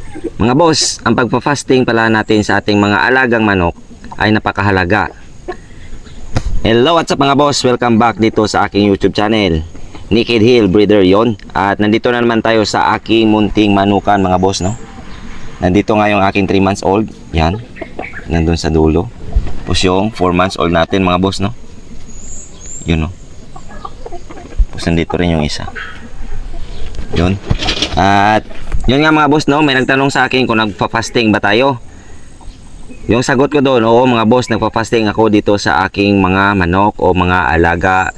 Mga boss, ang pagpa-fasting pala natin sa ating mga alagang manok ay napakahalaga. Hello, what's up mga boss? Welcome back dito sa aking YouTube channel, Naked Hill Breeder yon. At nandito na naman tayo sa aking munting manukan mga boss, no? Nandito nga yung aking 3 months old. Yan, nandun sa dulo. Tapos yung 4 months old natin mga boss, no? Yun, no? Tapos nandito rin yung isa. Yun. At yun nga mga boss, no, may nagtanong sa akin kung nagpa-fasting ba tayo. Yung sagot ko doon, oo mga boss, nagpa-fasting ako dito sa aking mga manok o mga alaga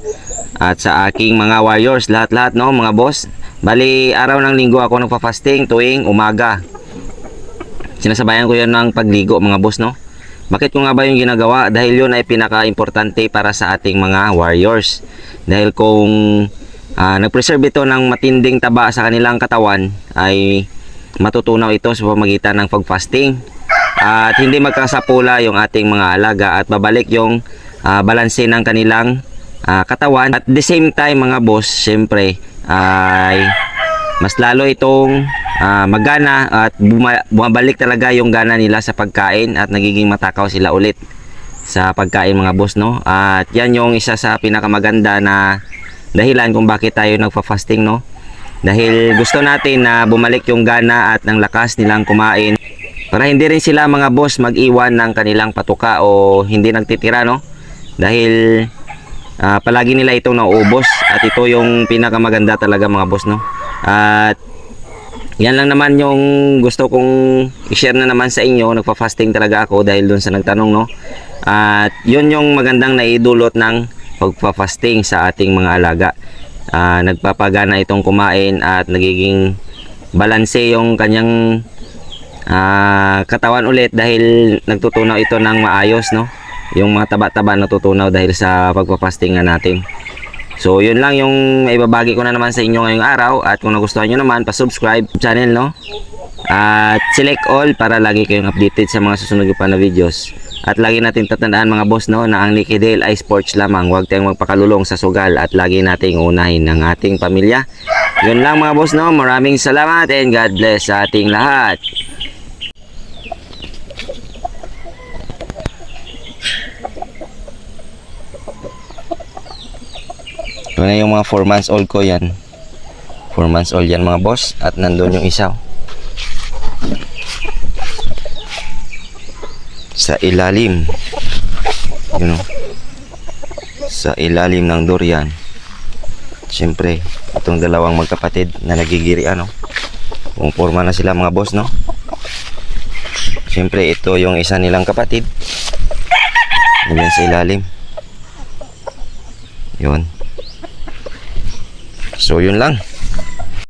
at sa aking mga warriors, lahat-lahat, no mga boss. Bali, araw ng linggo ako nagpa-fasting tuwing umaga. Sinasabayan ko yun ng pagligo mga boss, no. Bakit ko nga ba yung ginagawa? Dahil yun ay pinaka-importante para sa ating mga warriors. Dahil kung nag-preserve ito ng matinding taba sa kanilang katawan, ay matutunaw ito sa pamamagitan ng pag-fasting at hindi magkasapula yung ating mga alaga at babalik yung balanse ng kanilang katawan. At the same time mga boss, syempre ay mas lalo itong magana at bumabalik talaga yung gana nila sa pagkain at nagiging matakaw sila ulit sa pagkain mga boss, no. At yan yung isa sa pinakamaganda na dahilan kung bakit tayo nagfa-fasting, no. Dahil gusto natin na bumalik yung gana at ng lakas nilang kumain para hindi rin sila mga boss mag-iwan ng kanilang patuka o hindi nagtitira, no. Dahil palagi nila itong nauubos at ito yung pinakamaganda talaga mga boss, no. At yan lang naman yung gusto kong i-share na naman sa inyo. Nagpa-fasting talaga ako dahil dun sa nagtanong, no. At yun yung magandang naidulot ng pagpa-fasting sa ating mga alaga. Nagpapagana itong kumain at nagiging balanse yung kanyang katawan ulit dahil nagtutunaw ito ng maayos, no. Yung mga taba-taba natutunaw dahil sa pagpa-fasting natin. So yun lang yung maibabagi ko na naman sa inyo ngayong araw. At kung nagustuhan nyo naman, pa-subscribe channel, no. At select all para lagi kayong updated sa mga susunod pa na videos. At lagi natin tatandaan mga boss, no, na ang Naked Hill ay sports lamang. Huwag tayong magpakalulong sa sugal at lagi nating unahin ng ating pamilya. Yun lang mga boss, no. Maraming salamat and God bless sa ating lahat. Ito na yung mga 4 months old ko yan. 4 months old yan mga boss. At nandun yung isa sa ilalim, yun, sa ilalim ng durian. Siyempre itong dalawang magkapatid na nagigiri, kung forma na sila mga boss, no. Siyempre ito yung isa nilang kapatid, yun sa ilalim. Yun. So yun lang.